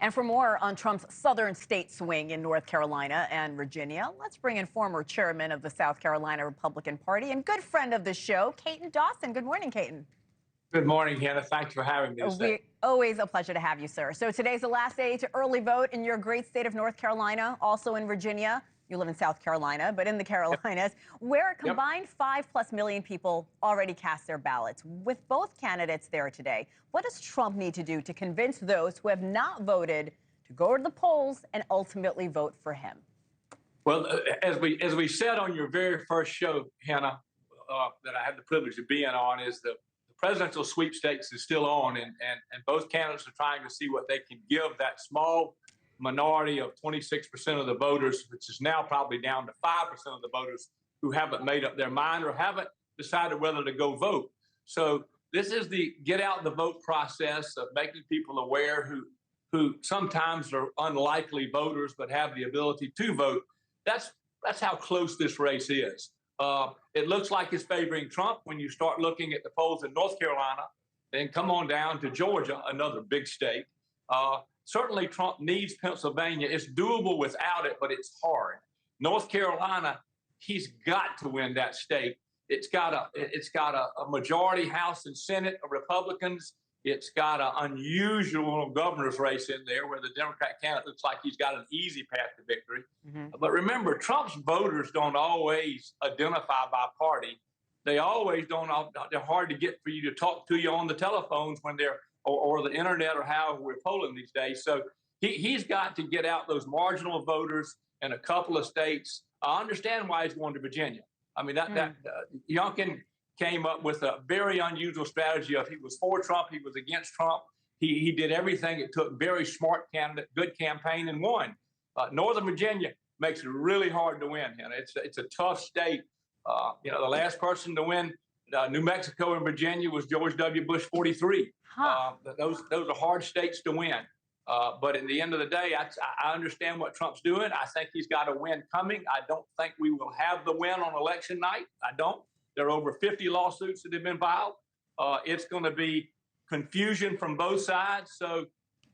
And for more on Trump's southern state swing in North Carolina and Virginia, let's bring in former chairman of the South Carolina Republican Party and good friend of the show, Katon Dawson. Good morning, Katon. Good morning, Hena. Thanks for having me today. Always a pleasure to have you, sir. So today's the last day to early vote in your great state of North Carolina, also in Virginia. You live in South Carolina, but in the Carolinas, where a combined 5+ million people already cast their ballots. With both candidates there today, what does Trump need to do to convince those who have not voted to go to the polls and ultimately vote for him? Well, as we said on your very first show, Hena, that I had the privilege of being on, is the presidential sweepstakes is still on, and both candidates are trying to see what they can give that small minority of 26% of the voters, which is now probably down to 5% of the voters who haven't made up their mind or haven't decided whether to go vote. So this is the get out the vote process of making people aware who sometimes are unlikely voters but have the ability to vote. That's how close this race is. It looks like it's favoring Trump when you start looking at the polls in North Carolina, then come on down to Georgia, another big state. Certainly, Trump needs Pennsylvania. It's doable without it, but it's hard. North Carolina, he's got to win that state. It's got a majority House and Senate of Republicans. It's got an unusual governor's race in there where the Democrat candidate looks like he's got an easy path to victory. But remember, Trump's voters don't always identify by party. They always don't. They're hard to get for you to talk to you on the telephones when they're or the internet or however we're polling these days. So he's got to get out those marginal voters in a couple of states. I understand why he's going to Virginia. I mean, Youngkin came up with a very unusual strategy of he was for Trump, he was against Trump. He did everything it took, very smart candidate, good campaign, and won. Northern Virginia makes it really hard to win. You know, it's a tough state. The last person to win New Mexico and Virginia was George W. Bush 43. Those are hard states to win. But at the end of the day, I understand what Trump's doing. I think he's got a win coming. I don't think we will have the win on election night. I don't. There are over 50 lawsuits that have been filed. It's going to be confusion from both sides. So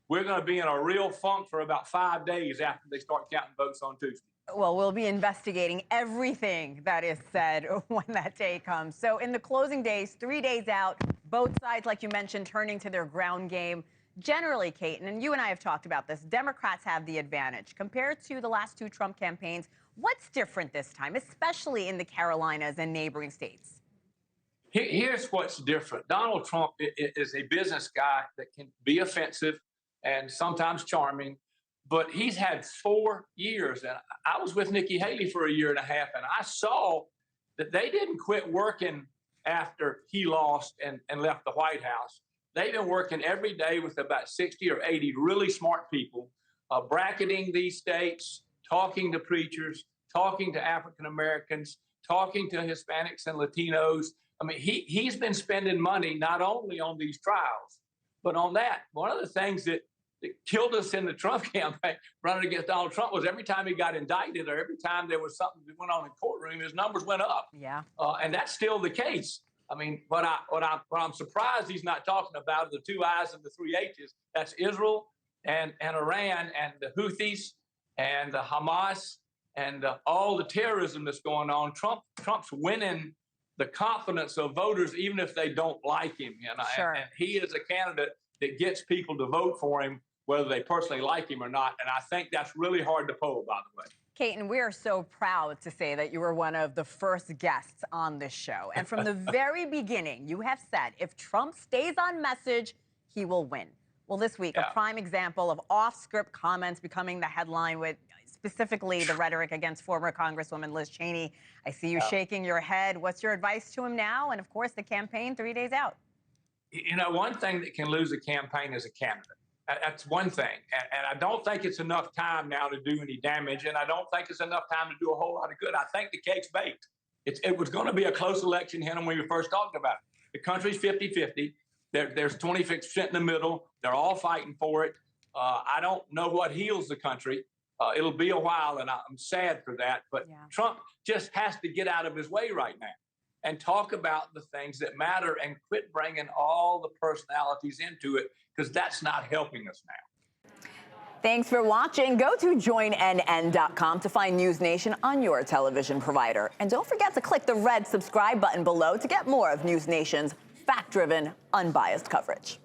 we're going to be in a real funk for about 5 days after they start counting votes on Tuesday. Well, we'll be investigating everything that is said when that day comes. So in the closing days, 3 days out, both sides, like you mentioned, turning to their ground game. Generally, Katon, and you and I have talked about this, Democrats have the advantage. Compared to the last two Trump campaigns, what's different this time, especially in the Carolinas and neighboring states? Here's what's different. Donald Trump is a business guy that can be offensive and sometimes charming, but he's had 4 years. And I was with Nikki Haley for 1.5 years, and I saw that they didn't quit working after he lost and left the White House. They've been working every day with about 60 or 80 really smart people, bracketing these states, talking to preachers, talking to African Americans, talking to Hispanics and Latinos. I mean, he's been spending money not only on these trials, but on that. One of the things that killed us in the Trump campaign running against Donald Trump was every time he got indicted or every time there was something that went on in courtroom, his numbers went up. Yeah. And that's still the case. I mean, what I'm surprised he's not talking about are the 2 I's and the 3 H's. That's Israel and Iran and the Houthis and the Hamas and all the terrorism that's going on. Trump's winning the confidence of voters, even if they don't like him. Sure. And he is a candidate that gets people to vote for him, whether they personally like him or not. And I think that's really hard to poll, by the way. Katon, we are so proud to say that you were one of the first guests on this show. And from the very beginning, you have said if Trump stays on message, he will win. Well, this week, a prime example of off-script comments becoming the headline with specifically the rhetoric against former Congresswoman Liz Cheney. I see you shaking your head. What's your advice to him now? And, of course, the campaign 3 days out. You know, one thing that can lose a campaign is a candidate. That's one thing. And I don't think it's enough time now to do any damage. And I don't think it's enough time to do a whole lot of good. I think the cake's baked. It was going to be a close election, Hena, when we first talked about it. The country's 50-50. There's 26% in the middle. They're all fighting for it. I don't know what heals the country. It'll be a while, and I'm sad for that. But Trump just has to get out of his way right now and talk about the things that matter and quit bringing all the personalities into it, because that's not helping us now. Thanks for watching. Go to joinnn.com to find NewsNation on your television provider. And don't forget to click the red subscribe button below to get more of NewsNation's fact-driven, unbiased coverage.